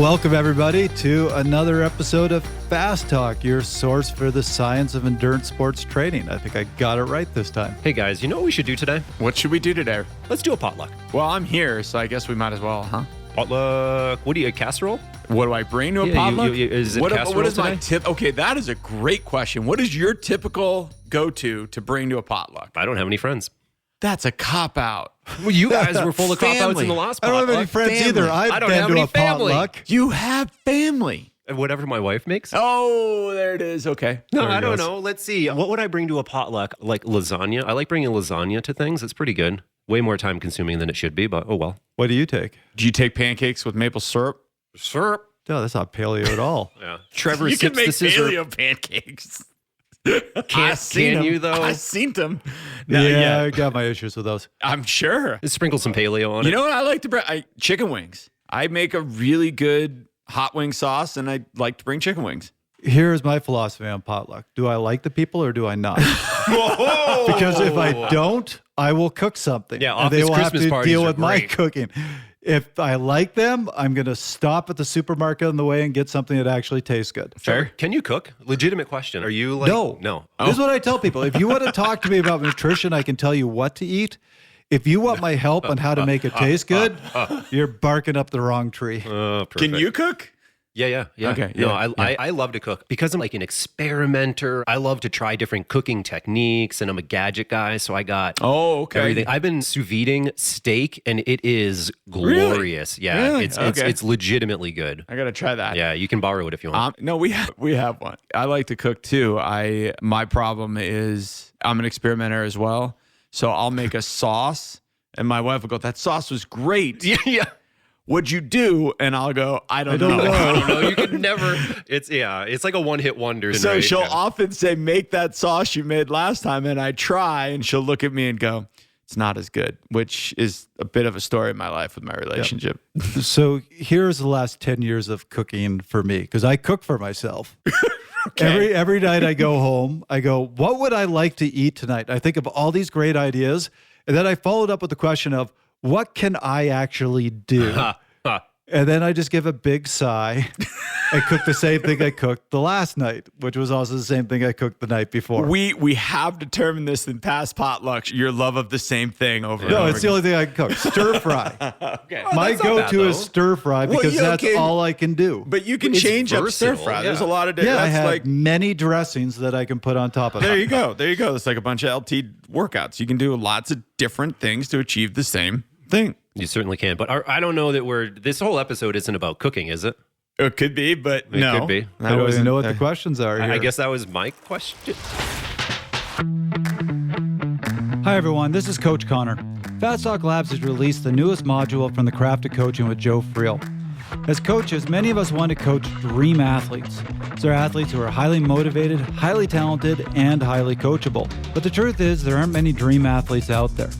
Welcome, everybody, to another episode of Fast Talk, your source for the science of endurance sports training. I think I got it right this time. Hey, guys, you know what we should do today? What should we do today? Let's do a potluck. Well, I'm here, so I guess we might as well, huh? Potluck. What do you, a casserole? What do I bring to a potluck? Is it casserole what is today? my tip? Okay, that is a great question. What is your typical go-to to bring to a potluck? I don't have any friends. That's a cop-out. Well, you guys were full of cop-outs in the last I potluck. don't have any friends Family. either. I I've don't been have to any a family. potluck. You have family. And whatever my wife makes. Oh, there it is. Okay. No, There it I don't goes. know. Let's see. What would I bring to a potluck? Like lasagna. I like bringing lasagna to things. It's pretty good. Way more time consuming than it should be, but oh well. What do you take? Do you take pancakes with maple syrup? Syrup. No, that's not paleo at all. Yeah. Trevor You can sips make the scissor. paleo pancakes. Can you, though? I've seen them. I got my issues with those. I'm sure. Sprinkle some paleo on You it. know what I like to bring? Chicken wings. I make a really good hot wing sauce, and I like to bring chicken wings. Here's my philosophy on potluck. Do I like the people or do I not? Because if I don't, I will cook something. Yeah, and they office will have Christmas to parties deal are with my great. cooking. If I like them, I'm going to stop at the supermarket on the way and get something that actually tastes good. Fair. Can you cook? Legitimate question. Are you like... No. No. This is what I tell people. If you want to talk to me about nutrition, I can tell you what to eat. If you want my help on how to make it taste good, you're barking up the wrong tree. Perfect. Can you cook? Yeah. Okay, No, yeah. I love to cook because I'm like an experimenter. I love to try different cooking techniques, and I'm a gadget guy, so I got everything. I've been sous videing steak, and it is glorious. Yeah, Really? it's legitimately good. I gotta try that. Yeah, you can borrow it if you want. No, we have one. I like to cook too. My problem is I'm an experimenter as well. So I'll make a sauce, and my wife will go, "That sauce was great. Yeah. What'd you do?" And I'll go, I don't know. I don't know. You could never. It's like a one-hit wonder. So right? she'll Yeah. often say, "Make that sauce you made last time," and I try, and she'll look at me and go, "It's not as good," which is a bit of a story in my life with my relationship. So here's the last 10 years of cooking for me, because I cook for myself. Okay. Every night I go home, I go, what would I like to eat tonight? I think of all these great ideas. And then I followed up with the question of, what can I actually do? And then I just give a big sigh and cook the same thing I cooked the last night, which was also the same thing I cooked the night before. We have determined this in past potlucks, your love of the same thing over and No, over it's the again. only thing I can cook. Stir fry. Okay. My that's not bad, go-to is though. stir fry because yeah, that's okay. all I can do. But you can It's change up stir versatile, fry. yeah. There's a lot of Yeah, I that's have like many dressings that I can put on top of there it. you go. There you go. It's like a bunch of LT workouts. You can do lots of different things to achieve the same thing. You certainly can. But I don't know that this whole episode isn't about cooking, is it? It could be, but It no. could be. I don't even know what the questions are here. I guess that was my question. Hi, everyone. This is Coach Connor. Fast Talk Labs has released the newest module from the Craft of Coaching with Joe Friel. As coaches, many of us want to coach dream athletes. These are athletes who are highly motivated, highly talented, and highly coachable. But the truth is, there aren't many dream athletes out there.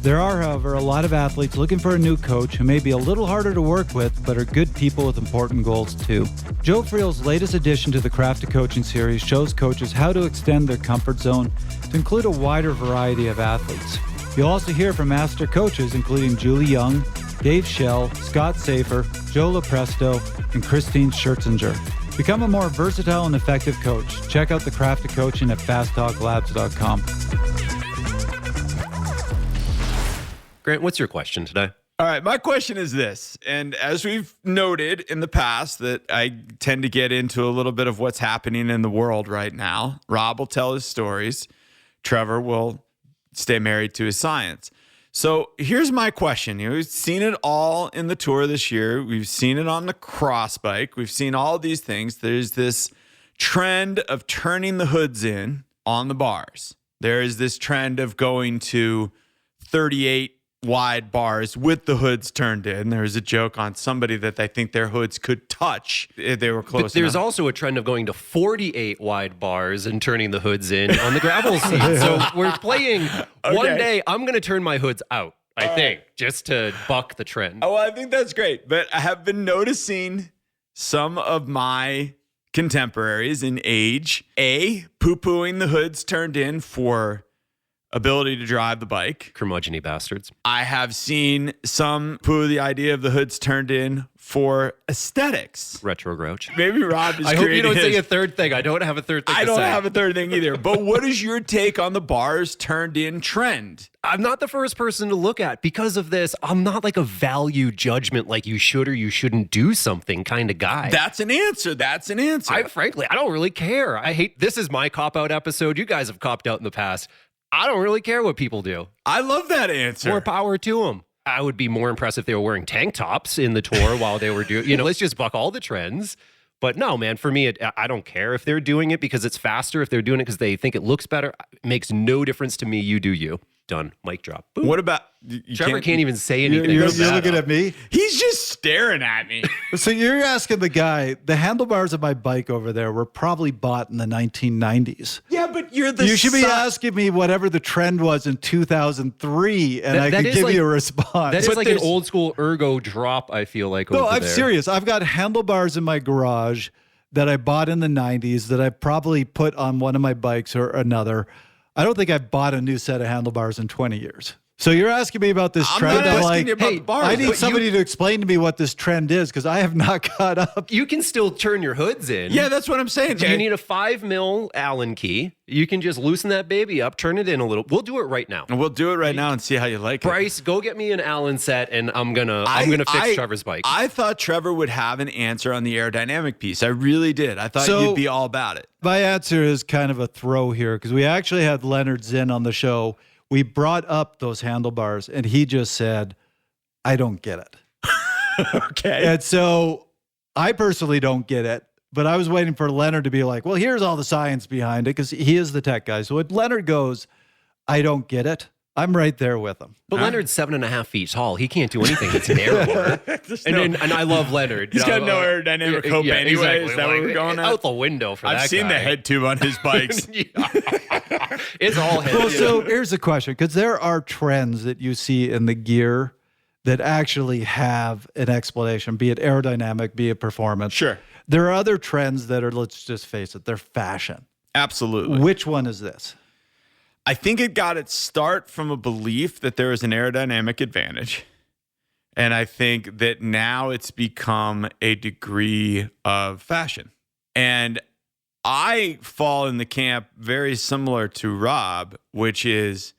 There are, however, a lot of athletes looking for a new coach who may be a little harder to work with, but are good people with important goals too. Joe Friel's latest addition to the Craft of Coaching series shows coaches how to extend their comfort zone to include a wider variety of athletes. You'll also hear from master coaches including Julie Young, Dave Schell, Scott Safer, Joe Lopresto, and Christine Schertzinger. Become a more versatile and effective coach. Check out the Craft of Coaching at fasttalklabs.com. Grant, what's your question today? All right, my question is this, and as we've noted in the past that I tend to get into a little bit of what's happening in the world right now. Rob will tell his stories. Trevor will stay married to his science. So here's my question. We've seen it all in the tour this year. We've seen it on the cross bike. We've seen all these things. There's this trend of turning the hoods in on the bars. There is this trend of going to 38 wide bars with the hoods turned in. There was a joke on somebody that I think their hoods could touch if they were close But there's enough. also a trend of going to 48 wide bars and turning the hoods in on the gravel seat. So we're playing one day. I'm going to turn my hoods out, I think, just to buck the trend. Oh, well, I think that's great. But I have been noticing some of my contemporaries in age, poo-pooing the hoods turned in for ability to drive the bike. Curmudgeon-y bastards. I have seen some poo the idea of the hoods turned in for aesthetics. Retro grouch. Maybe Rob is I hope you don't his. say a third thing. I don't have a third thing I to don't say. have a third thing either. But what is your take on the bars turned in trend? I'm not the first person to look at. Because of this, I'm not like a value judgment like you should or you shouldn't do something kind of guy. That's an answer. That's an answer. Frankly, I don't really care. This is my cop-out episode. You guys have copped out in the past. I don't really care what people do. I love that answer. More power to them. I would be more impressed if they were wearing tank tops in the tour while they were doing, let's just buck all the trends. But no, man, for me, I don't care if they're doing it because it's faster. If they're doing it because they think it looks better, it makes no difference to me. You do you. Done. Mic drop. Boom. What about... Trevor can't even say anything. You're looking at me? He's just staring at me. So you're asking the guy, the handlebars of my bike over there were probably bought in the 1990s. Yeah, but you should be asking me whatever the trend was in 2003, and I could give you a response. That is like an old school ergo drop, I feel like, No, over I'm there. serious. I've got handlebars in my garage that I bought in the 90s that I probably put on one of my bikes or another. I don't think I've bought a new set of handlebars in 20 years. So you're asking me about this trend. I'm I'm asking like, you about hey, the bars, I need but somebody to explain to me what this trend is because I have not caught up. You can still turn your hoods in. Yeah, that's what I'm saying. You need a 5 mil Allen key. You can just loosen that baby up, turn it in a little. We'll do it right now. We'll do it right now and see how you like it. Bryce, go get me an Allen set, and I'm gonna fix Trevor's bike. I thought Trevor would have an answer on the aerodynamic piece. I really did. I thought you'd be all about it. My answer is kind of a throw here because we actually had Leonard Zinn on the show. We brought up those handlebars, and he just said, I don't get it. Okay. And so I personally don't get it, but I was waiting for Leonard to be like, well, here's all the science behind it because he is the tech guy. So when Leonard goes, I don't get it, I'm right there with him. But Leonard's 7.5 feet tall. He can't do anything that's narrower. And I love Leonard. He's got no aerodynamic hope anyway. Exactly. Is that what we're going at? Out the window for that I've seen guy. the head tube on his bikes. It's all head Well, tube. so here's the question, because there are trends that you see in the gear that actually have an explanation, be it aerodynamic, be it performance. Sure. There are other trends that are, let's just face it, they're fashion. Absolutely. Which one is this? I think it got its start from a belief that there is an aerodynamic advantage. And I think that now it's become a degree of fashion. And I fall in the camp very similar to Rob, which is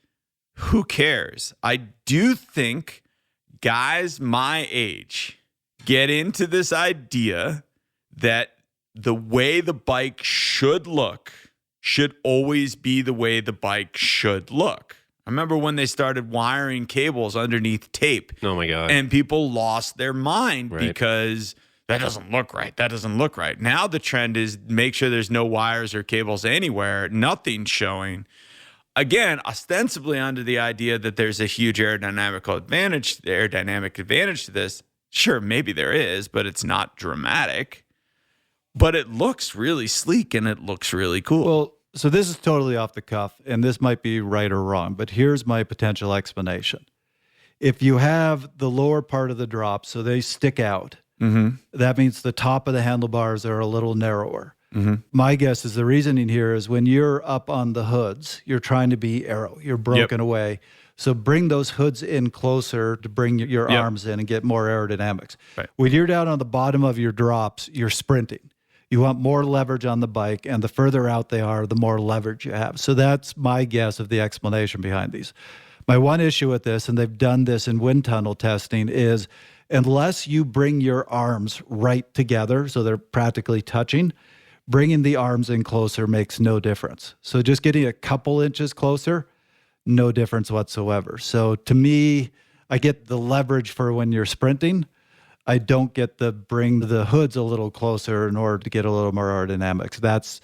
who cares? I do think guys my age get into this idea that the way the bike should look should always be the way the bike should look. I remember when they started wiring cables underneath tape. Oh my God. And people lost their mind Right. because that doesn't look right. That doesn't look right. Now the trend is make sure there's no wires or cables anywhere, nothing showing. Again, ostensibly under the idea that there's a huge aerodynamic advantage to this. Sure, maybe there is, but it's not dramatic. But it looks really sleek and it looks really cool. Well, so this is totally off the cuff, and this might be right or wrong, but here's my potential explanation. If you have the lower part of the drop, so they stick out, that means the top of the handlebars are a little narrower. My guess is the reasoning here is when you're up on the hoods, you're trying to be aero, you're broken away. So bring those hoods in closer to bring your arms in and get more aerodynamics. Right. When you're down on the bottom of your drops, you're sprinting. You want more leverage on the bike, and the further out they are, the more leverage you have. So that's my guess of the explanation behind these. My one issue with this, and they've done this in wind tunnel testing, is unless you bring your arms right together, so they're practically touching, bringing the arms in closer makes no difference. So just getting a couple inches closer, no difference whatsoever. So to me, I get the leverage for when you're sprinting. I don't get the bring the hoods a little closer in order to get a little more aerodynamics. That's,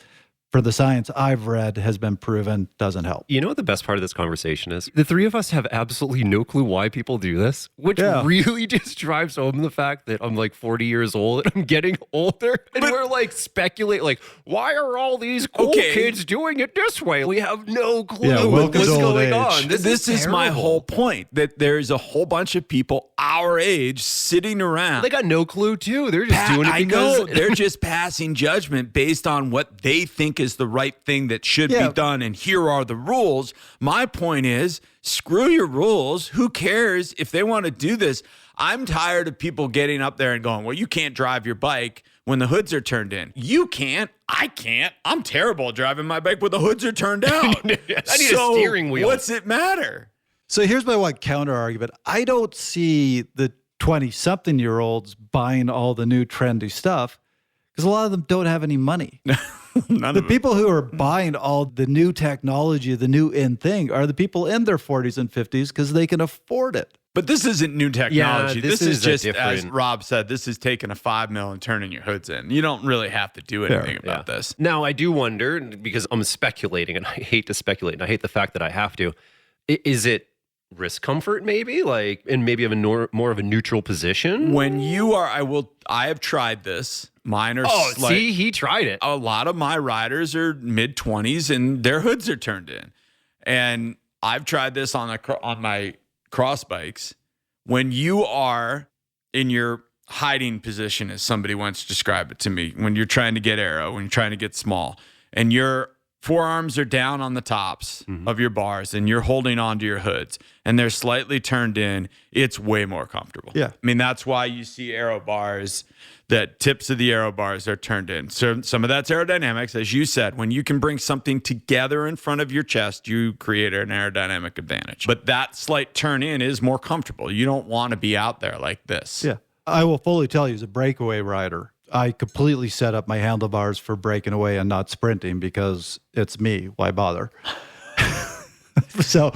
for the science I've read, has been proven doesn't help. You know what the best part of this conversation is? The three of us have absolutely no clue why people do this, which really just drives home the fact that I'm like 40 years old and I'm getting older. And we're like speculate, like, why are all these cool kids doing it this way? We have no clue what's going on. This is my whole point, that there's a whole bunch of people our age sitting around. They got no clue too. They're just doing it because I know they're just passing judgment based on what they think is the right thing that should be done, and here are the rules. My point is, screw your rules. Who cares if they want to do this? I'm tired of people getting up there and going, well, you can't drive your bike when the hoods are turned in. You can't. I can't. I'm terrible at driving my bike when the hoods are turned out. I need a steering wheel. What's it matter? So here's my one counter argument. I don't see the 20-something-year-olds buying all the new trendy stuff because a lot of them don't have any money. The people who are buying all the new technology, the new in thing, are the people in their 40s and 50s because they can afford it. But this isn't new technology. Yeah, this is just, as Rob said, this is taking a 5 mil and turning your hoods in. You don't really have to do anything about this. Now, I do wonder, because I'm speculating, and I hate to speculate, and I hate the fact that I have to. Is it risk comfort, maybe? Like, and maybe of a more of a neutral position? When you are, I have tried this. Mine are see, he tried it. A lot of my riders are mid-20s and their hoods are turned in. And I've tried this on my cross bikes. When you are in your hiding position, as somebody once described it to me, when you're trying to get aero, when you're trying to get small, and your forearms are down on the tops of your bars and you're holding onto your hoods and they're slightly turned in, it's way more comfortable. Yeah. I mean, that's why you see aero bars, that tips of the aero bars are turned in. So some of that's aerodynamics. As you said, when you can bring something together in front of your chest, you create an aerodynamic advantage. But that slight turn in is more comfortable. You don't want to be out there like this. Yeah. I will fully tell you, as a breakaway rider, I completely set up my handlebars for breaking away and not sprinting because it's me. Why bother? So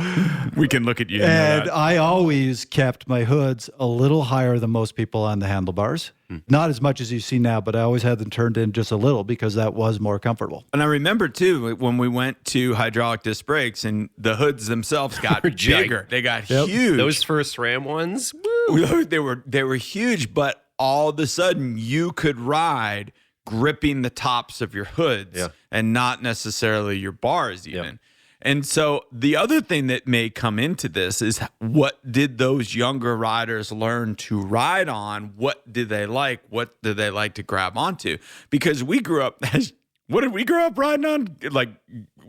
we can look at you. And I always kept my hoods a little higher than most people on the handlebars. Not as much as you see now, but I always had them turned in just a little because that was more comfortable. And I remember too, when we went to hydraulic disc brakes and the hoods themselves got bigger. They got huge. Those first Ram ones, woo. They were huge, but all of a sudden you could ride gripping the tops of your hoods and not necessarily your bars even. Yep. And so the other thing that may come into this is, what did those younger riders learn to ride on? What did they like? What did they like to grab onto? Because we grew up what did we grow up riding on? Like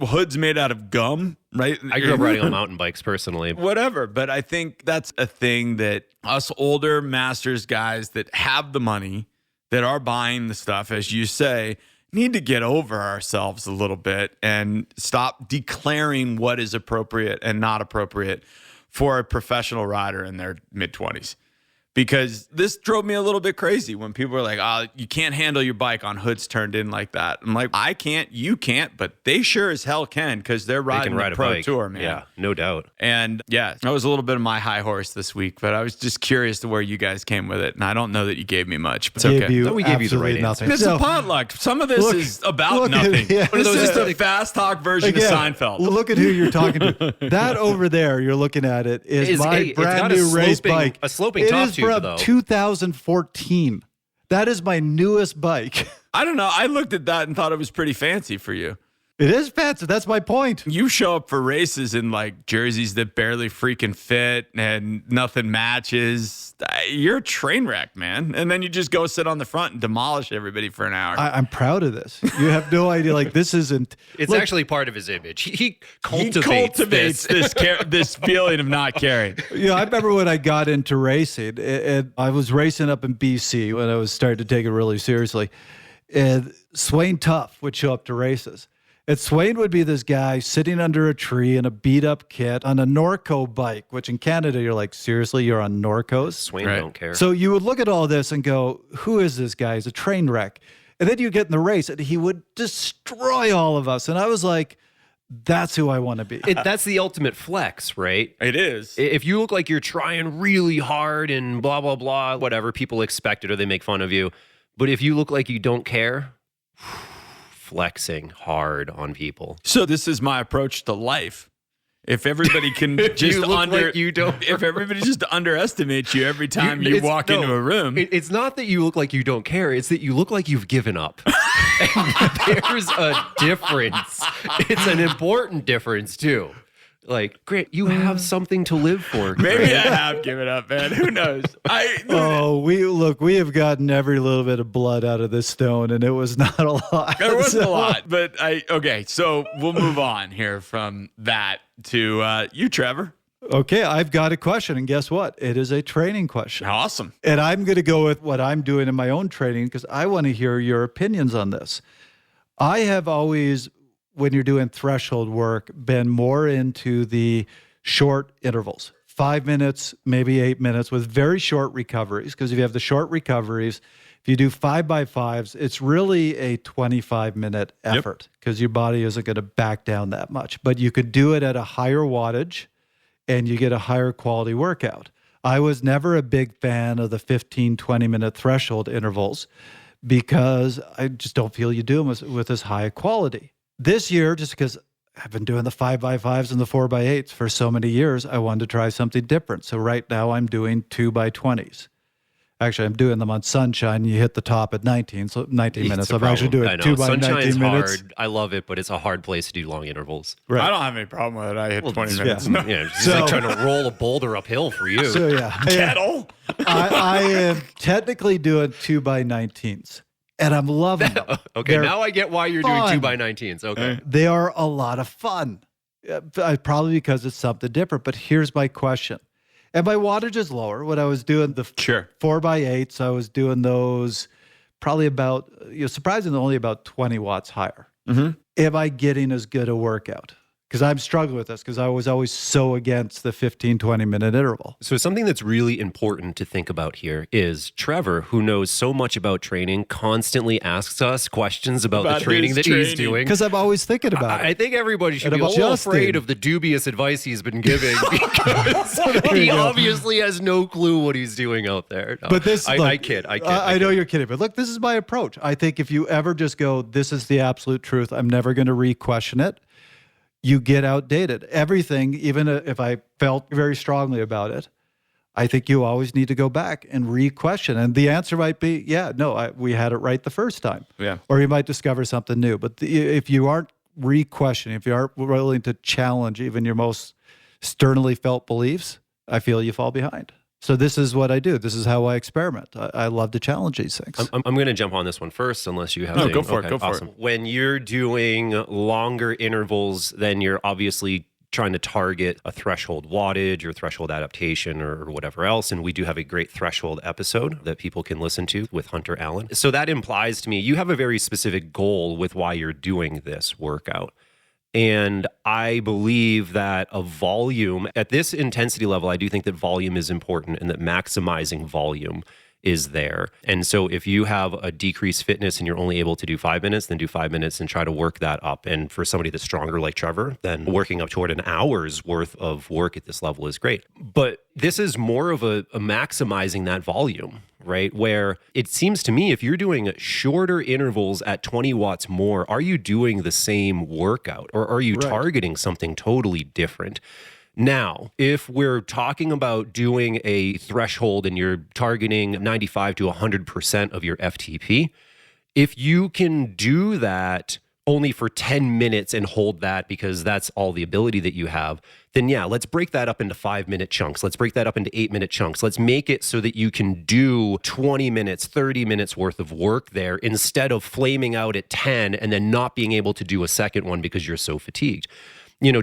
hoods made out of gum, right? I grew up riding on mountain bikes personally. Whatever. But I think that's a thing that us older masters guys that have the money, that are buying the stuff, as you say, need to get over ourselves a little bit and stop declaring what is appropriate and not appropriate for a professional rider in their mid-20s. Because this drove me a little bit crazy when people were like, oh, you can't handle your bike on hoods turned in like that. I'm like, I can't, you can't, but they sure as hell can, because they're riding the Pro Tour, man. Yeah, no doubt. And yeah, that was a little bit of my high horse this week, but I was just curious to where you guys came with it. And I don't know that you gave me much, but it's okay. We gave you the right nothing. It's a potluck. Some of this is about nothing. This is the fast talk version of Seinfeld. Look at who you're talking to. That over there, you're looking at it, is my brand new race bike. A sloping top tube, from 2014. That is my newest bike. I don't know. I looked at that and thought it was pretty fancy for you. It is fancy. That's my point. You show up for races in like jerseys that barely freaking fit and nothing matches. You're a train wreck, man. And then you just go sit on the front and demolish everybody for an hour. I'm proud of this. You have no idea. Like, this isn't. It's actually part of his image. He cultivates this feeling of not caring. Yeah, I remember when I got into racing, and I was racing up in BC when I was starting to take it really seriously. And Swain Tuff would show up to races. And Swain would be this guy sitting under a tree in a beat-up kit on a Norco bike, which in Canada, you're like, seriously, you're on Norcos? Swain don't care. So you would look at all this and go, who is this guy? He's a train wreck. And then you get in the race, and he would destroy all of us. And I was like, that's who I want to be. That's the ultimate flex, right? It is. If you look like you're trying really hard and blah, blah, blah, whatever, people expect it or they make fun of you. But if you look like you don't care, flexing hard on people. So this is my approach to life. If everybody can just if everybody just underestimates you every time you walk into a room. It's not that you look like you don't care. It's that you look like you've given up. And there's a difference. It's an important difference too. Like, Grant, you have something to live for. Maybe Grant. I have given up, man. Who knows? We have gotten every little bit of blood out of this stone, and it was not a lot. There wasn't a lot, but okay. So we'll move on here from that to you, Trevor. Okay, I've got a question, and guess what? It is a training question. Awesome. And I'm going to go with what I'm doing in my own training because I want to hear your opinions on this. I have always, when you're doing threshold work, been more into the short intervals, 5 minutes, maybe 8 minutes with very short recoveries. Because if you have the short recoveries, if you do 5x5s, it's really a 25-minute effort because your body isn't going to back down that much. But you could do it at a higher wattage and you get a higher quality workout. I was never a big fan of the 15, 20-minute threshold intervals because I just don't feel you do them with as high a quality. This year, just because I've been doing the 5x5s and the 4x8s for so many years, I wanted to try something different. So right now I'm doing 2x20s. Actually, I'm doing them on sunshine. You hit the top at 19 minutes. I'm actually doing 2x19 minutes. Hard. I love it, but it's a hard place to do long intervals. Right. I don't have any problem with it. I hit 20 minutes. It's like trying to roll a boulder uphill for you. So Kettle. I am technically doing 2x19s. And I'm loving them. Okay, now I get why you're doing 2x19s. Okay. They are a lot of fun. Probably because it's something different. But here's my question. And my wattage is lower. When I was doing the 4x8s, I was doing those probably about, surprisingly, only about 20 watts higher. Mm-hmm. Am I getting as good a workout? Because I'm struggling with this because I was always so against the 15, 20-minute interval. So something that's really important to think about here is Trevor, who knows so much about training, constantly asks us questions about the training that he's doing. Because I'm always thinking about it. I think everybody should be a little afraid of the dubious advice he's been giving because he obviously has no clue what he's doing out there. No, but this, I kid. I know you're kidding, but look, this is my approach. I think if you ever just go, this is the absolute truth, I'm never going to re-question it, you get outdated. Everything, even if I felt very strongly about it, I think you always need to go back and re-question. And the answer might be, we had it right the first time. Yeah. Or you might discover something new. But if you aren't re-questioning, if you aren't willing to challenge even your most sternly felt beliefs, I feel you fall behind. So this is what I do. This is how I experiment. I love to challenge these things. I'm going to jump on this one first, unless you have. No, go for it. Go for it. When you're doing longer intervals, then you're obviously trying to target a threshold wattage or threshold adaptation or whatever else. And we do have a great threshold episode that people can listen to with Hunter Allen. So that implies to me you have a very specific goal with why you're doing this workout. And I believe that a volume at this intensity level, I do think that volume is important and that maximizing volume is there. And so if you have a decreased fitness and you're only able to do 5 minutes, then do 5 minutes and try to work that up. And for somebody that's stronger like Trevor, then working up toward an hour's worth of work at this level is great. But this is more of a maximizing that volume, right? Where it seems to me if you're doing shorter intervals at 20 watts more, are you doing the same workout or are you targeting something totally different? Now, if we're talking about doing a threshold and you're targeting 95 to 100% of your FTP, if you can do that only for 10 minutes and hold that because that's all the ability that you have, then let's break that up into 5-minute chunks. Let's break that up into 8-minute chunks. Let's make it so that you can do 20 minutes, 30 minutes worth of work there instead of flaming out at 10 and then not being able to do a second one because you're so fatigued.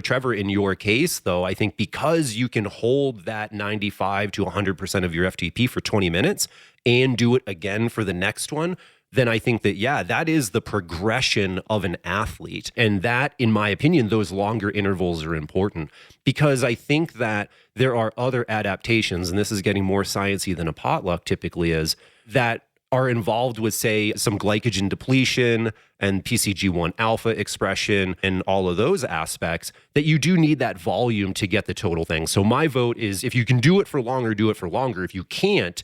Trevor, in your case, though, I think because you can hold that 95 to 100% of your FTP for 20 minutes and do it again for the next one, then I think that, that is the progression of an athlete. And that, in my opinion, those longer intervals are important because I think that there are other adaptations, and this is getting more sciencey than a potluck typically is, that are involved with, say, some glycogen depletion and PCG1 alpha expression and all of those aspects that you do need that volume to get the total thing. So my vote is if you can do it for longer, do it for longer. If you can't,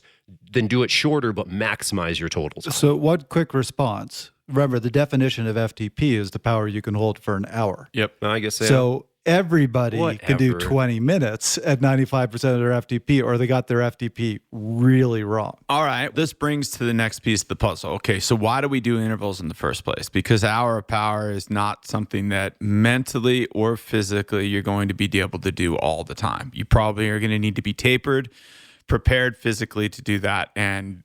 then do it shorter, but maximize your totals. So one quick response. Remember, the definition of FTP is the power you can hold for an hour. Yep, I guess so. So everybody can do Whatever. 20 minutes at 95% of their FTP, or they got their FTP really wrong. All right. This brings to the next piece of the puzzle. Okay, so why do we do intervals in the first place? Because hour of power is not something that mentally or physically you're going to be able to do all the time. You probably are going to need to be tapered, prepared physically to do that, and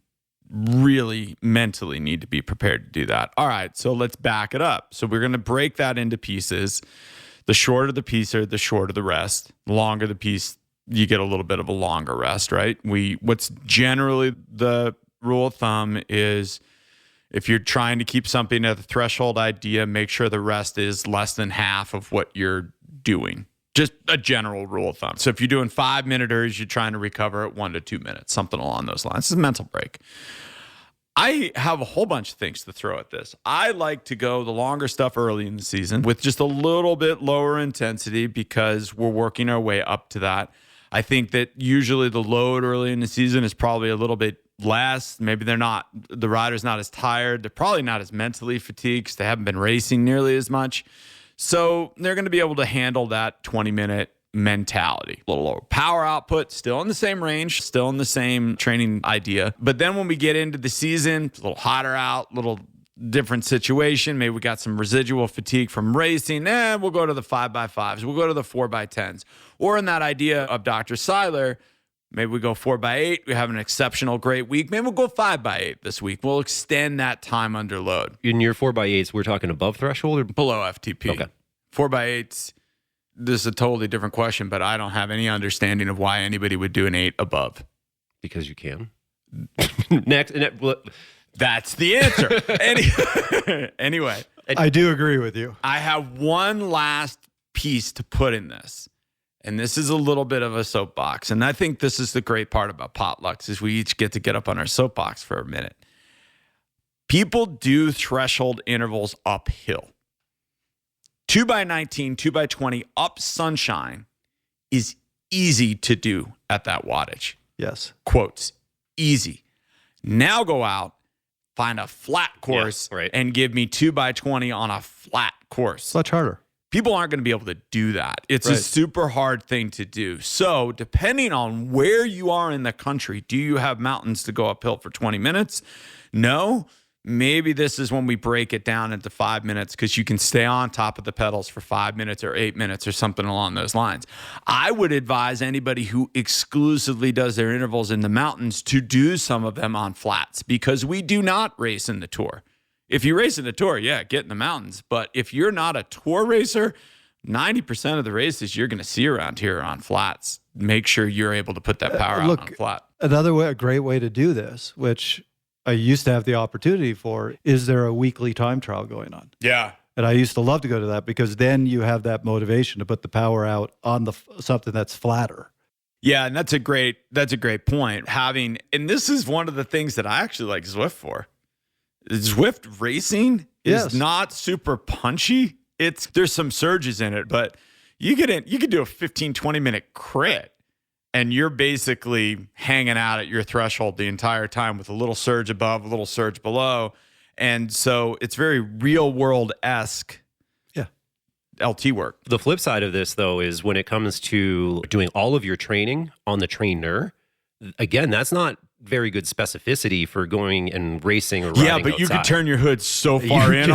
really mentally need to be prepared to do that. All right, so let's back it up. So we're going to break that into pieces. The shorter the piece, or the shorter the rest. The longer the piece, you get a little bit of a longer rest, right? What's generally the rule of thumb is if you're trying to keep something at the threshold idea, make sure the rest is less than half of what you're doing. Just a general rule of thumb. So if you're doing 5-minuters, you're trying to recover at 1 to 2 minutes, something along those lines. It's a mental break. I have a whole bunch of things to throw at this. I like to go the longer stuff early in the season with just a little bit lower intensity because we're working our way up to that. I think that usually the load early in the season is probably a little bit less. Maybe the rider's not as tired. They're probably not as mentally fatigued because they haven't been racing nearly as much. So they're going to be able to handle that 20-minute mentality. A little lower power output, still in the same range, still in the same training idea. But then when we get into the season, it's a little hotter out, little different situation. Maybe we got some residual fatigue from racing. We'll go to the 5x5s. We'll go to the 4x10s. Or in that idea of Dr. Seiler, maybe we go 4x8. We have an exceptional, great week. Maybe we'll go 5x8 this week. We'll extend that time under load. In your 4x8s, we're talking above threshold or below FTP? Okay. 4x8s. This is a totally different question, but I don't have any understanding of why anybody would do an 8 above. Because you can. Next. That's the answer. Anyway. I do agree with you. I have one last piece to put in this. And this is a little bit of a soapbox. And I think this is the great part about potlucks is we each get to get up on our soapbox for a minute. People do threshold intervals uphill. 2x19, 2x20 up sunshine is easy to do at that wattage. Yes. Quotes, easy. Now go out, find a flat course, and give me 2x20 on a flat course. It's much harder. People aren't going to be able to do that. It's a super hard thing to do. So depending on where you are in the country, do you have mountains to go uphill for 20 minutes? No. Maybe this is when we break it down into 5 minutes because you can stay on top of the pedals for 5 minutes or 8 minutes or something along those lines. I would advise anybody who exclusively does their intervals in the mountains to do some of them on flats because we do not race in the Tour. If you race in the Tour, get in the mountains. But if you're not a Tour racer, 90% of the races you're going to see around here are on flats. Make sure you're able to put that power out on flat. Another way, a great way to do this, which I used to have the opportunity for, is there a weekly time trial going on? Yeah. And I used to love to go to that because then you have that motivation to put the power out on something that's flatter. Yeah, and that's a great point. And this is one of the things that I actually like Zwift for. Zwift racing is not super punchy. There's some surges in it, but you could do a 15, 20-minute crit. And you're basically hanging out at your threshold the entire time with a little surge above, a little surge below. And so it's very real world-esque LT work. The flip side of this, though, is when it comes to doing all of your training on the trainer, again, that's not very good specificity for going and racing or riding outside. You could turn your hood so far in.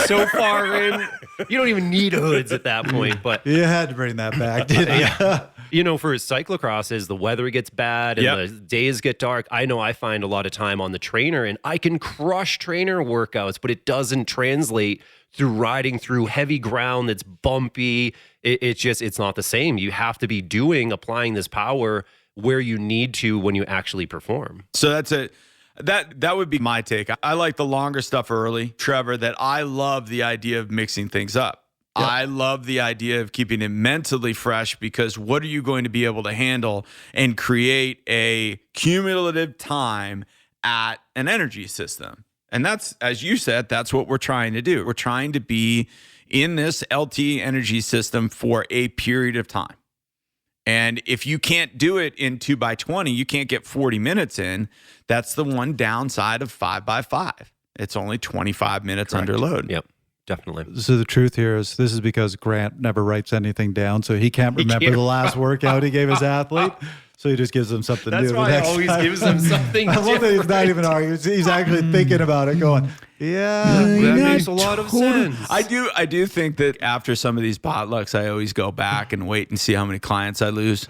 So far in. You don't even need hoods at that point. But you had to bring that back, didn't you? You know, for cyclocross, as the weather gets bad and the days get dark, I know I find a lot of time on the trainer, and I can crush trainer workouts, but it doesn't translate through riding through heavy ground that's bumpy. It's not the same. You have to be applying this power where you need to when you actually perform. So that would be my take. I like the longer stuff early, Trevor, that I love the idea of mixing things up. Yep. I love the idea of keeping it mentally fresh because what are you going to be able to handle and create a cumulative time at an energy system? And that's, as you said, that's what we're trying to do. We're trying to be in this LT energy system for a period of time. And if you can't do it in 2x20, you can't get 40 minutes in. That's the one downside of 5x5. It's only 25 minutes under load. Yep. Definitely. So the truth here is this is because Grant never writes anything down, so he can't remember the last workout he gave his athlete. So he just gives them something new. That's why he always gives them something I love that he's not even arguing. He's actually thinking about it, going, yeah. That makes a lot of sense. I do think that after some of these potlucks, I always go back and wait and see how many clients I lose.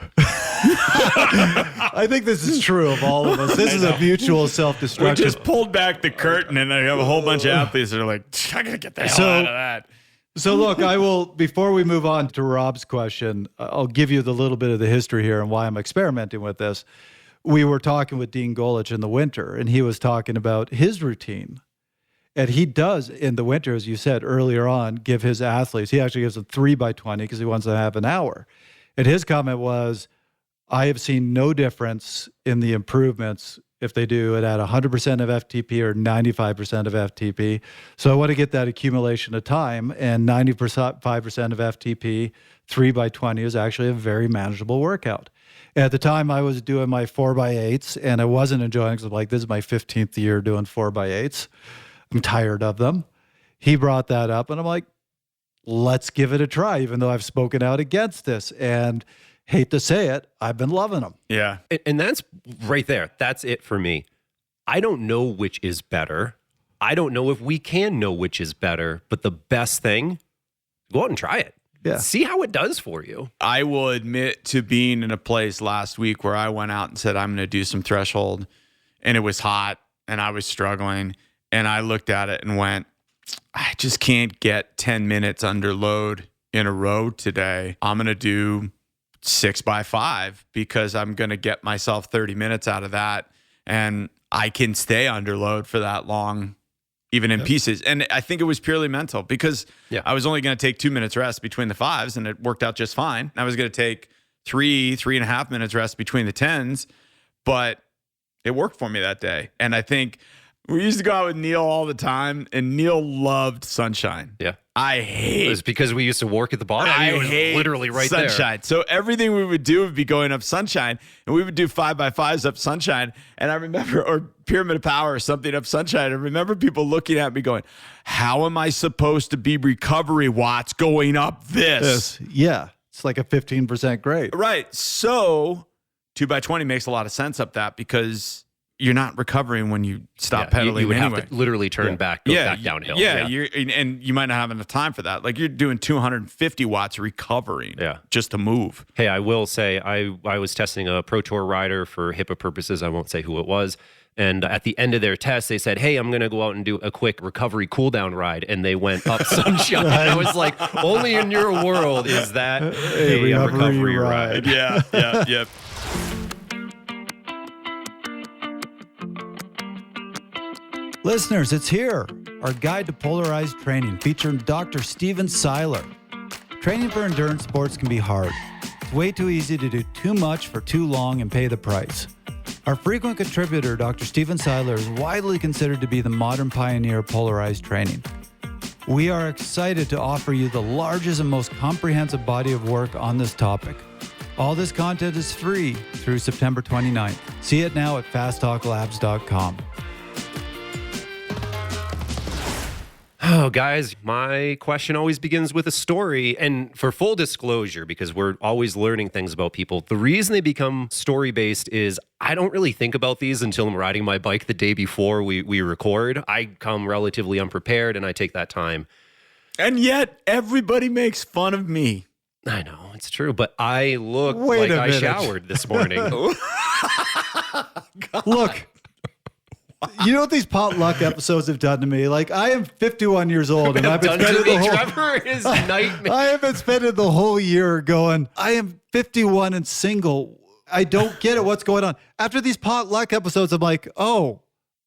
I think this is true of all of us. This is a mutual self-destruction. We just pulled back the curtain, and I have a whole bunch of athletes that are like, I gotta get the hell out of that. So look, I will, before we move on to Rob's question, I'll give you the little bit of the history here and why I'm experimenting with this. We were talking with Dean Golich in the winter, and he was talking about his routine. And he does, in the winter, as you said earlier on, give his athletes, he actually gives them 3x20 because he wants them to have an hour. And his comment was, I have seen no difference in the improvements if they do it at 100% of FTP or 95% of FTP. So I want to get that accumulation of time, and 95% of FTP, 3x20 is actually a very manageable workout. At the time, I was doing my 4x8s, and I wasn't enjoying it because I'm like, this is my 15th year doing 4x8s. I'm tired of them. He brought that up, and I'm like, let's give it a try, even though I've spoken out against this. And hate to say it, I've been loving them. Yeah. And that's right there. That's it for me. I don't know which is better. I don't know if we can know which is better, but the best thing, go out and try it. Yeah. See how it does for you. I will admit to being in a place last week where I went out and said, I'm going to do some threshold, and it was hot and I was struggling. And I looked at it and went, I just can't get 10 minutes under load in a row today. I'm going to do 6x5 because I'm going to get myself 30 minutes out of that. And I can stay under load for that long, even in pieces. And I think it was purely mental because I was only going to take 2 minutes rest between the 5s, and it worked out just fine. I was going to take 3.5 minutes rest between the 10s, but it worked for me that day. And I think we used to go out with Neil all the time, and Neil loved sunshine. Yeah. It was because we used to work at the bar. I it was hate literally right sunshine. there. So everything we would do would be going up sunshine, and we would do 5x5s up sunshine. And I remember, or pyramid of power or something up sunshine. I remember people looking at me going, how am I supposed to be recovery watts going up this? Yeah. It's like a 15% grade. Right. So 2x20 makes a lot of sense up that because you're not recovering when you stop pedaling. You would anyway. have to literally turn back, go back downhill. Yeah, and you might not have enough time for that. Like you're doing 250 watts recovering just to move. Hey, I will say I was testing a Pro Tour rider for HIPAA purposes. I won't say who it was. And at the end of their test, they said, hey, I'm going to go out and do a quick recovery cooldown ride. And they went up sunshine. And I was like, only in your world is that a recovery ride. Yeah. Listeners, it's here. Our guide to polarized training featuring Dr. Steven Seiler. Training for endurance sports can be hard. It's way too easy to do too much for too long and pay the price. Our frequent contributor, Dr. Steven Seiler, is widely considered to be the modern pioneer of polarized training. We are excited to offer you the largest and most comprehensive body of work on this topic. All this content is free through September 29th. See it now at fasttalklabs.com. Oh, guys, my question always begins with a story. And for full disclosure, because we're always learning things about people, the reason they become story-based is I don't really think about these until I'm riding my bike the day before we record. I come relatively unprepared, and I take that time. And yet, everybody makes fun of me. I know, it's true, but I look Wait like a I minute. showered this morning. Look, you know what these potluck episodes have done to me? Like, I am 51 years old, and I've been spending the whole... Trevor is nightmare. I have been spending the whole year going, I am 51 and single. I don't get it. What's going on? After these potluck episodes, I'm like, oh,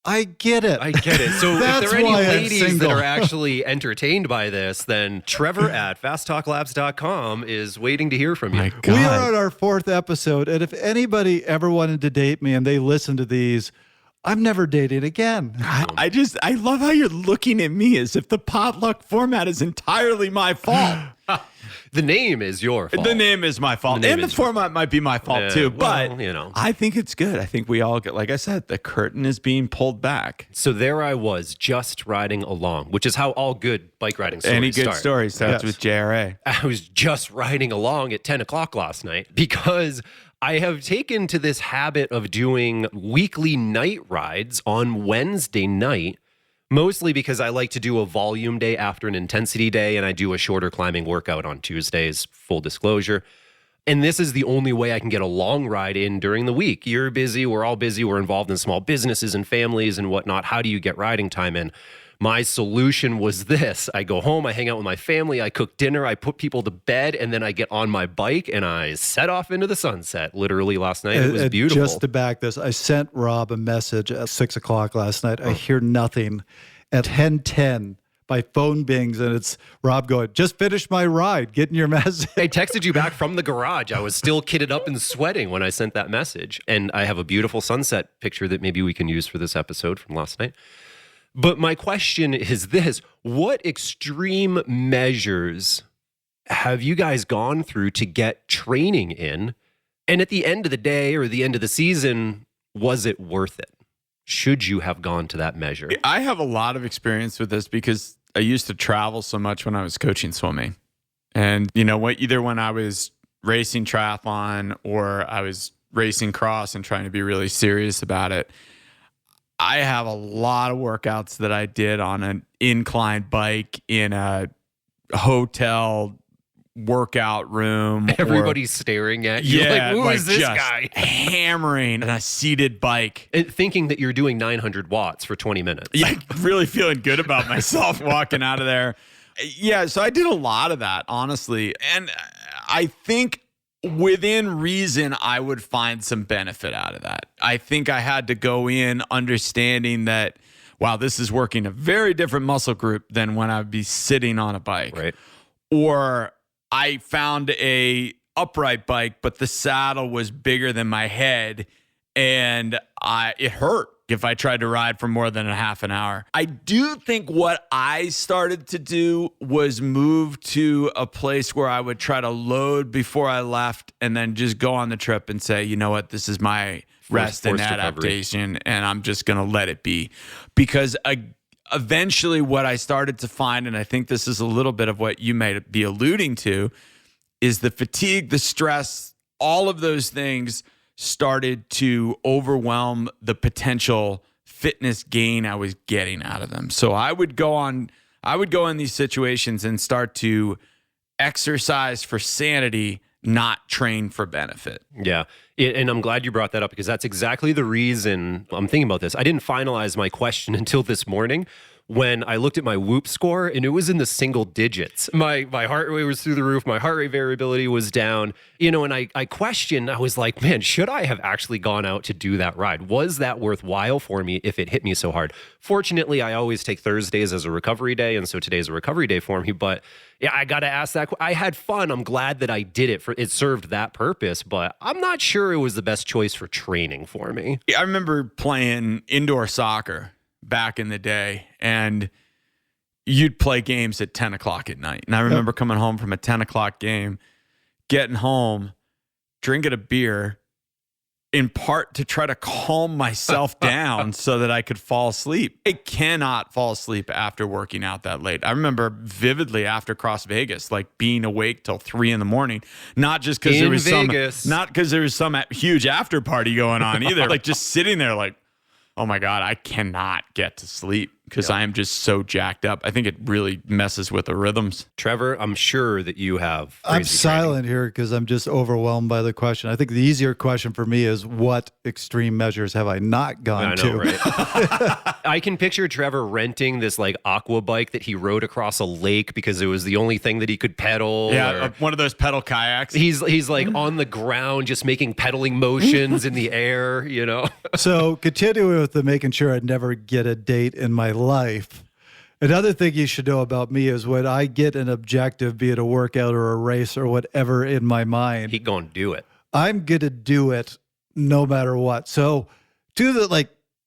I get it. I get it. So if That's there are any why I'm ladies that single. are actually entertained by this, then Trevor at fasttalklabs.com is waiting to hear from you. We are on our 4th episode, and if anybody ever wanted to date me and they listen to these, I'm never dating again. I love how you're looking at me as if the potluck format is entirely my fault. The name is your fault. The name is my fault. And the format might be my fault too. But, I think it's good. I think we all get, like I said, the curtain is being pulled back. So there I was, just riding along, which is how all good bike riding stories Any good start. story starts with JRA. I was just riding along at 10 o'clock last night because I have taken to this habit of doing weekly night rides on Wednesday night, mostly because I like to do a volume day after an intensity day, and I do a shorter climbing workout on Tuesdays, full disclosure. And this is the only way I can get a long ride in during the week. You're busy, we're all busy, we're involved in small businesses and families and whatnot. How do you get riding time in? My solution was this. I go home, I hang out with my family, I cook dinner, I put people to bed, and then I get on my bike and I set off into the sunset. Literally last night. It was beautiful. Just to back this, I sent Rob a message at 6 o'clock last night. I hear nothing. At 10:10, my phone bings and it's Rob going, just finished my ride, getting your message. I texted you back from the garage. I was still kitted up and sweating when I sent that message. And I have a beautiful sunset picture that maybe we can use for this episode from last night. But my question is this: what extreme measures have you guys gone through to get training in? And at the end of the day or the end of the season, was it worth it? Should you have gone to that measure? I have a lot of experience with this because I used to travel so much when I was coaching swimming. And either when I was racing triathlon or I was racing cross and trying to be really serious about it, I have a lot of workouts that I did on an inclined bike in a hotel workout room. Everybody's staring at you. Yeah, Who is this guy? Hammering on a seated bike. And thinking that you're doing 900 watts for 20 minutes. Yeah, really feeling good about myself walking out of there. Yeah, so I did a lot of that, honestly. And I think within reason, I would find some benefit out of that. I think I had to go in understanding that, wow, this is working a very different muscle group than when I'd be sitting on a bike. Right. Or I found a upright bike, but the saddle was bigger than my head, and it hurt if I tried to ride for more than a half an hour. I do think what I started to do was move to a place where I would try to load before I left and then just go on the trip and say, you know what, this is my rest and adaptation, and I'm just going to let it be. Because eventually what I started to find, and I think this is a little bit of what you may be alluding to, is the fatigue, the stress, all of those things started to overwhelm the potential fitness gain I was getting out of them. So I would go in these situations and start to exercise for sanity, not train for benefit. Yeah. And I'm glad you brought that up because that's exactly the reason I'm thinking about this. I didn't finalize my question until this morning when I looked at my Whoop score and it was in the single digits. My heart rate was through the roof. My heart rate variability was down. And I questioned, I was like, man, should I have actually gone out to do that ride? Was that worthwhile for me if it hit me so hard? Fortunately, I always take Thursdays as a recovery day. And so today's a recovery day for me. But yeah, I got to ask that. I had fun. I'm glad that I did it. It served that purpose, but I'm not sure it was the best choice for training for me. I remember playing indoor soccer back in the day, and you'd play games at 10 o'clock at night. And I remember coming home from a 10 o'clock game, getting home, drinking a beer, in part to try to calm myself down so that I could fall asleep. I cannot fall asleep after working out that late. I remember vividly after Cross Vegas, like being awake till 3 a.m, not just because there was some huge after party going on either. Like just sitting there like, oh my God, I cannot get to sleep because I am just so jacked up. I think it really messes with the rhythms. Trevor, I'm sure that you have. I'm silent here because I'm just overwhelmed by the question. I think the easier question for me is what extreme measures have I not gone to? Right? I can picture Trevor renting this like aqua bike that he rode across a lake because it was the only thing that he could pedal. Yeah, one of those pedal kayaks. He's like on the ground just making pedaling motions in the air, So continuing with the making sure I'd never get a date in my life. Another thing you should know about me is when I get an objective, be it a workout or a race or whatever in my mind, he gonna do it. I'm going to do it no matter what. So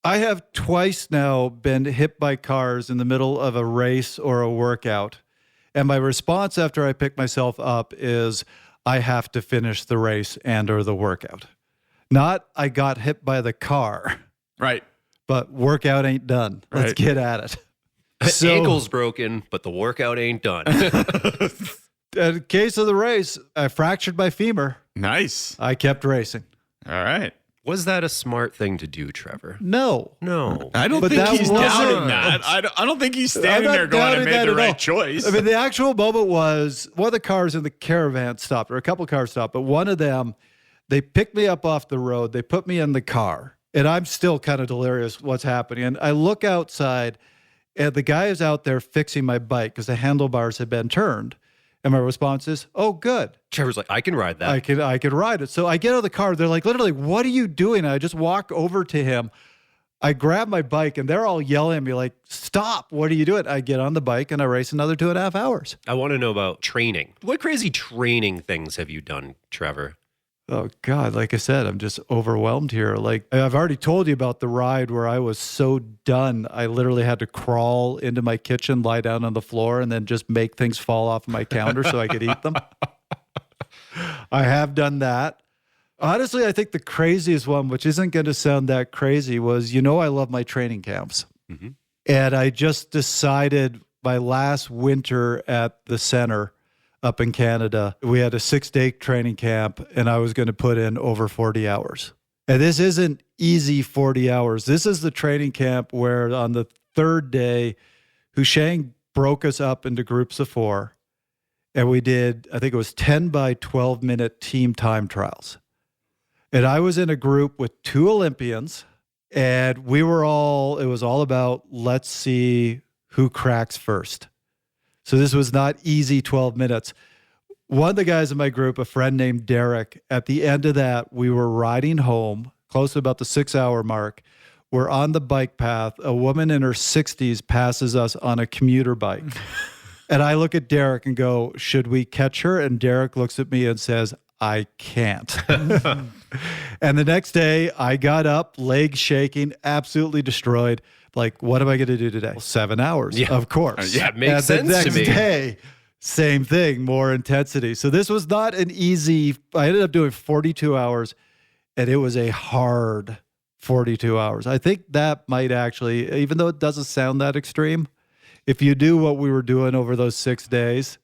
I have twice now been hit by cars in the middle of a race or a workout. And my response after I pick myself up is I have to finish the race and or the workout. Not I got hit by the car. Right. But workout ain't done. Let's get at it. So, ankle's broken, but the workout ain't done. In case of the race, I fractured my femur. Nice. I kept racing. All right. Was that a smart thing to do, Trevor? No. I don't think he's doubting that. I don't think he's standing there going, I made the right choice. I mean, the actual moment was one of the cars in the caravan stopped, or a couple cars stopped, but one of them, they picked me up off the road. They put me in the car, and I'm still kind of delirious what's happening. And I look outside, and the guy is out there fixing my bike because the handlebars had been turned. And my response is, oh, good. Trevor's like, I can ride that. I can ride it. So I get out of the car. They're like, literally, what are you doing? And I just walk over to him. I grab my bike, and they're all yelling at me like, stop. What are you doing? I get on the bike, and I race another 2.5 hours. I want to know about training. What crazy training things have you done, Trevor? Oh, God. Like I said, I'm just overwhelmed here. Like, I've already told you about the ride where I was so done. I literally had to crawl into my kitchen, lie down on the floor, and then just make things fall off my counter so I could eat them. I have done that. Honestly, I think the craziest one, which isn't going to sound that crazy, was, I love my training camps. Mm-hmm. And I just decided my last winter at the center up in Canada, we had a 6-day training camp, and I was going to put in over 40 hours. And this isn't easy 40 hours. This is the training camp where on the third day, Husheng broke us up into groups of 4. And we did, I think it was 10 by 12 minute team time trials. And I was in a group with 2 Olympians, and it was all about, let's see who cracks first. So this was not easy 12 minutes. One of the guys in my group, a friend named Derek, at the end of that, we were riding home, close to about the 6-hour mark. We're on the bike path. A woman in her 60s passes us on a commuter bike. And I look at Derek and go, should we catch her? And Derek looks at me and says, I can't. And the next day, I got up, legs shaking, absolutely destroyed. Like, what am I going to do today? 7 hours, of course. Yeah, it makes sense to me. The next day, same thing, more intensity. So this was not an easy, I ended up doing 42 hours, and it was a hard 42 hours. I think that might actually, even though it doesn't sound that extreme, if you do what we were doing over those 6 days,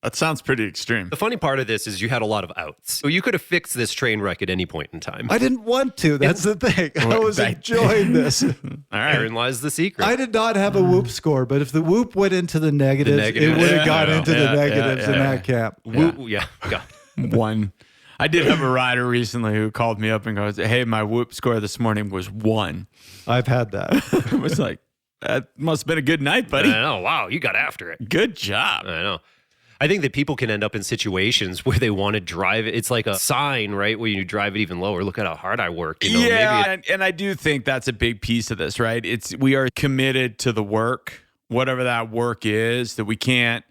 that sounds pretty extreme. The funny part of this is you had a lot of outs. So you could have fixed this train wreck at any point in time. I didn't want to. That's the thing. I was enjoying this. All right. Therein lies the secret. I did not have a whoop score, but if the whoop went into the negatives, it would have gone into the negatives in that camp. Whoop, God. 1. I did have a rider recently who called me up and goes, hey, my whoop score this morning was 1. I've had that. It was like, that must have been a good night, buddy. I know. Wow, you got after it. Good job. I know. I think that people can end up in situations where they want to drive it. It's like a sign, right? Where you drive it even lower. Look at how hard I work. And I do think that's a big piece of this, right? We are committed to the work, whatever that work is, that we can't.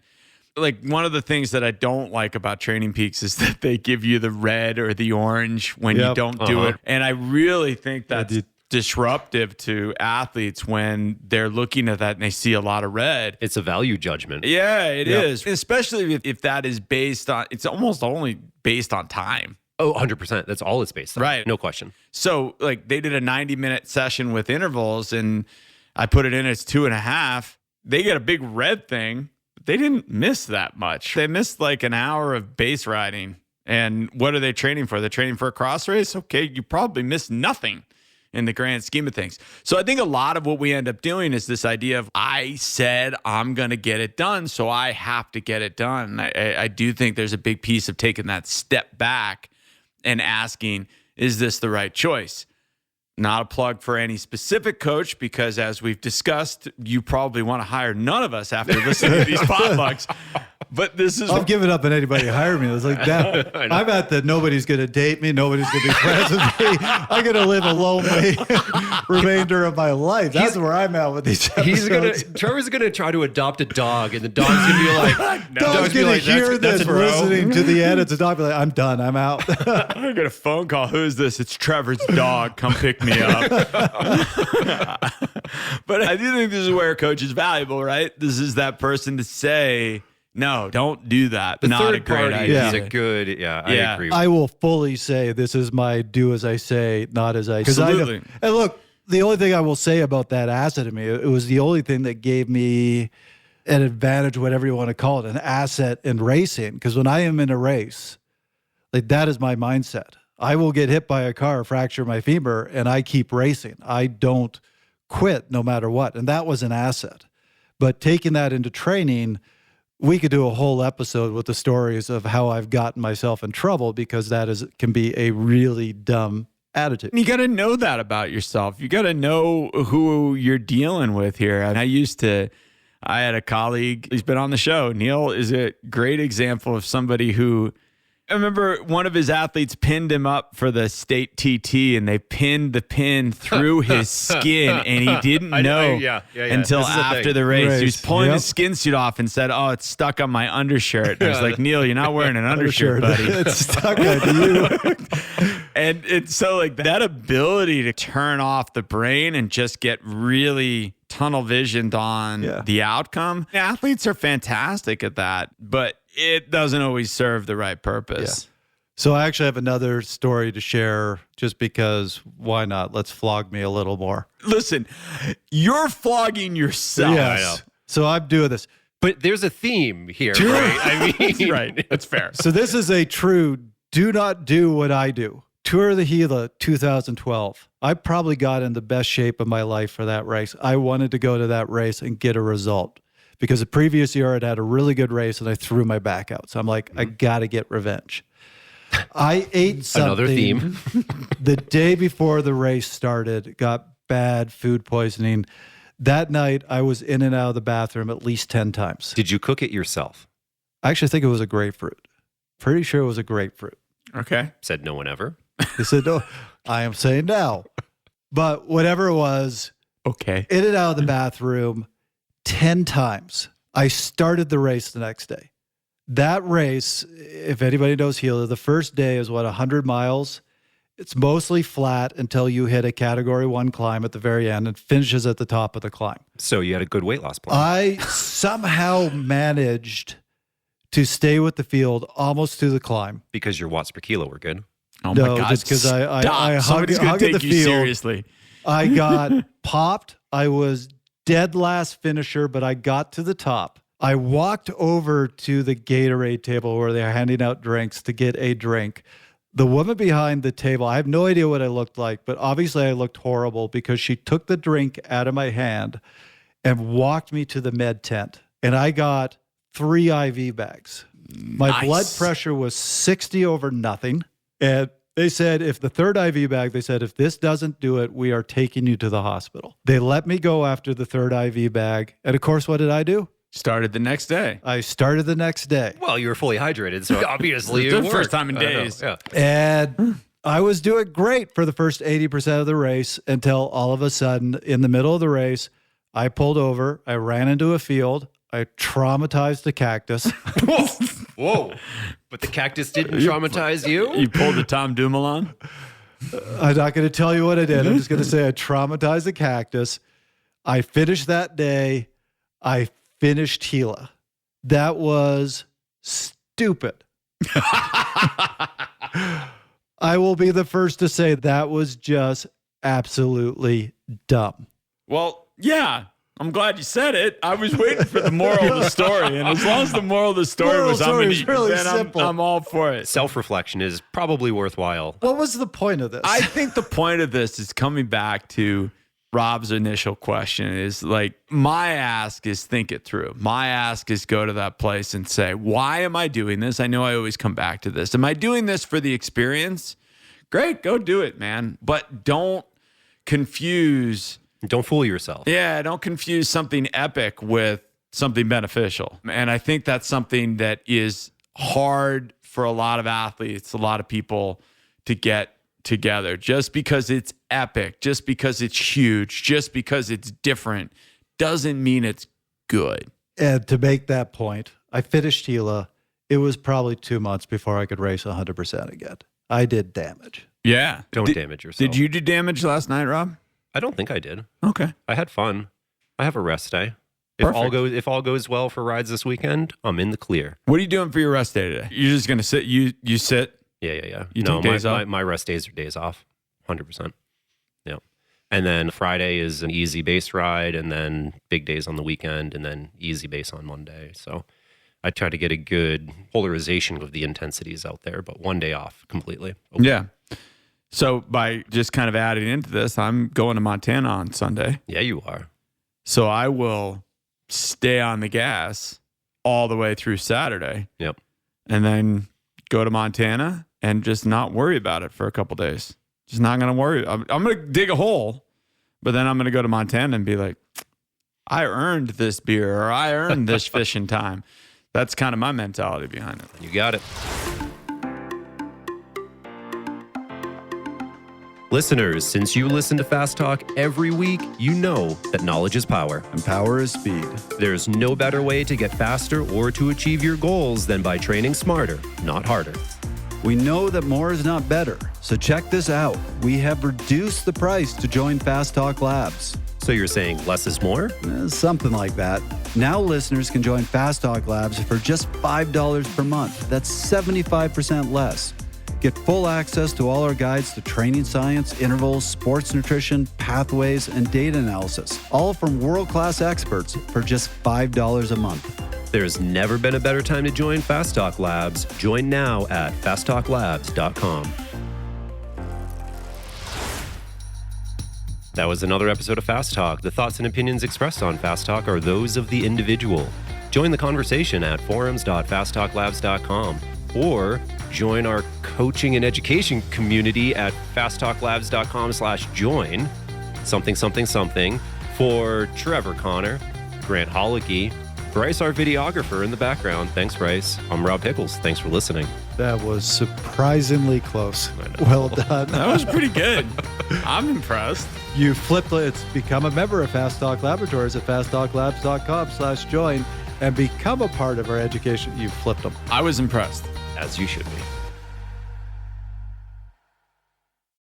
Like, one of the things that I don't like about Training Peaks is that they give you the red or the orange when you don't do it. And I really think that's disruptive to athletes when they're looking at that and they see a lot of red. It's a value judgment. Yeah, it is. Especially if that is based on, it's almost only based on time. Oh, 100%. That's all it's based on. Right. No question. So, like, they did a 90-minute session with intervals, and I put it in as 2.5. They get a big red thing. They didn't miss that much. They missed like an hour of base riding. And what are they training for? They're training for a cross race? Okay, you probably missed nothing in the grand scheme of things. So I think a lot of what we end up doing is this idea of, I said I'm going to get it done, so I have to get it done. I do think there's a big piece of taking that step back and asking, is this the right choice? Not a plug for any specific coach, because as we've discussed, you probably want to hire none of us after listening to these potlucks. But this is... I've given up on anybody hiring me. It's like that. I'm at the nobody's going to date me. Nobody's going to be friends with me. I'm going to live a lonely remainder of my life. That's where I'm at with these episodes. Trevor's going to try to adopt a dog, and the dog's going to be like... Dog's going to hear this listening to the edits. The dog be like, I'm done. I'm out. I get a phone call. Who's this? It's Trevor's dog. Come pick me me up. But I do think this is where a coach is valuable, right? This is that person to say, no, don't do that. The Not third a great party idea. is a good, I agree. I will fully say this is my do as I say, not as I say. Absolutely. And look, the only thing I will say about that asset to me, it was the only thing that gave me an advantage, whatever you want to call it, an asset in racing. Because when I am in a race, like that is my mindset. I will get hit by a car, fracture my femur, and I keep racing. I don't quit no matter what. And that was an asset. But taking that into training, we could do a whole episode with the stories of how I've gotten myself in trouble because can be a really dumb attitude. You got to know that about yourself. You got to know who you're dealing with here. And I had a colleague, he's been on the show. Neil is a great example of somebody who, I remember one of his athletes pinned him up for the state TT and they pinned the pin through his skin and he didn't know until after the race. He was pulling his skin suit off and said, "Oh, it's stuck on my undershirt." And I was like, "Neil, you're not wearing an undershirt, buddy. It's stuck on you." And it's so like that ability to turn off the brain and just get really tunnel visioned on the outcome. Athletes are fantastic at that, but it doesn't always serve the right purpose. Yeah. So I actually have another story to share just because why not? Let's flog me a little more. Listen, you're flogging yourself. Yes. I know. So I'm doing this. But there's a theme here, right? I mean, right. That's fair. So this is a true do not do what I do. Tour of the Gila 2012. I probably got in the best shape of my life for that race. I wanted to go to that race and get a result because the previous year I'd had a really good race and I threw my back out. So I'm like, I got to get revenge. I ate something. Another theme. The day before the race started, got bad food poisoning. That night, I was in and out of the bathroom at least 10 times. Did you cook it yourself? I actually think it was a grapefruit. Pretty sure it was a grapefruit. Okay. Said no one ever. They said, no, I am saying now. But whatever it was, okay, in and out of the bathroom 10 times. I started the race the next day. That race, if anybody knows Gila, the first day is 100 miles. It's mostly flat until you hit a category 1 climb at the very end and finishes at the top of the climb. So you had a good weight loss plan. I somehow managed to stay with the field almost to the climb. Because your watts per kilo were good. Oh no, my God. just because I Somebody's hugged going to the take you field. seriously. I got popped. I was dead last finisher, but I got to the top. I walked over to the Gatorade table where they're handing out drinks to get a drink. The woman behind the table, I have no idea what I looked like, but obviously I looked horrible because she took the drink out of my hand and walked me to the med tent. And I got 3 IV bags. My blood pressure was 60 over nothing. And they said, if the 3rd IV bag, they said, if this doesn't do it, we are taking you to the hospital. They let me go after the 3rd IV bag. And of course, what did I do? Started the next day. I started the next day. Well, you were fully hydrated, so obviously It's it the first worked. time in days. Yeah. And I was doing great for the first 80% of the race until all of a sudden, in the middle of the race, I pulled over. I ran into a field. I traumatized the cactus. Whoa. But the cactus didn't traumatize you? You pulled the Tom Dumoulin? I'm not going to tell you what I did. I'm just going to say I traumatized the cactus. I finished that day. I finished Gila. That was stupid. I will be the first to say that was just absolutely dumb. Well, yeah. I'm glad you said it. I was waiting for the moral of the story. And as long as the moral of the story was really simple. I'm all for it. Self-reflection is probably worthwhile. What was the point of this? I think the point of this is coming back to Rob's initial question is like, my ask is think it through. My ask is go to that place and say, why am I doing this? I know I always come back to this. Am I doing this for the experience? Great, go do it, man. But don't confuse. Don't fool yourself. Yeah, don't confuse something epic with something beneficial. And I think that's something that is hard for a lot of athletes, a lot of people to get together. Just because it's epic, just because it's huge, just because it's different, doesn't mean it's good. And to make that point, I finished Gila. It was probably 2 months before I could race 100% again. I did damage. Yeah. Don't damage yourself. Did you do damage last night, Rob? I don't think I did. Okay. I had fun. I have a rest day. If all goes well for rides this weekend, I'm in the clear. What are you doing for your rest day today? You're just going to sit? You sit? Yeah. You take days off? My rest days are days off. 100%. Yeah. And then Friday is an easy base ride, and then big days on the weekend, and then easy base on Monday. So I try to get a good polarization of the intensities out there, but one day off completely. Okay. Yeah. So by just kind of adding into this, I'm going to Montana on Sunday. Yeah, you are. So I will stay on the gas all the way through Saturday. Yep. And then go to Montana and just not worry about it for a couple days. Just not going to worry. I'm going to dig a hole, but then I'm going to go to Montana and be like, I earned this beer, or I earned this fishing time. That's kind of my mentality behind it. You got it. Listeners, since you listen to Fast Talk every week, you know that knowledge is power. And power is speed. There's no better way to get faster or to achieve your goals than by training smarter, not harder. We know that more is not better, so check this out. We have reduced the price to join Fast Talk Labs. So you're saying less is more? Something like that. Now listeners can join Fast Talk Labs for just $5 per month. That's 75% less. Get full access to all our guides to training science, intervals, sports nutrition, pathways, and data analysis, all from world-class experts for just $5 a month. There's never been a better time to join Fast Talk Labs. Join now at fasttalklabs.com. That was another episode of Fast Talk. The thoughts and opinions expressed on Fast Talk are those of the individual. Join the conversation at forums.fasttalklabs.com or join our coaching and education community at fasttalklabs.com/join. Something. For Trevor Connor, Grant Holicky, Bryce, our videographer in the background. Thanks, Bryce. I'm Rob Pickles. Thanks for listening. That was surprisingly close. Well done. That was pretty good. I'm impressed. You flipped it. It's become a member of Fast Talk Laboratories at fasttalklabs.com/join and become a part of our education. You flipped them. I was impressed. As you should be.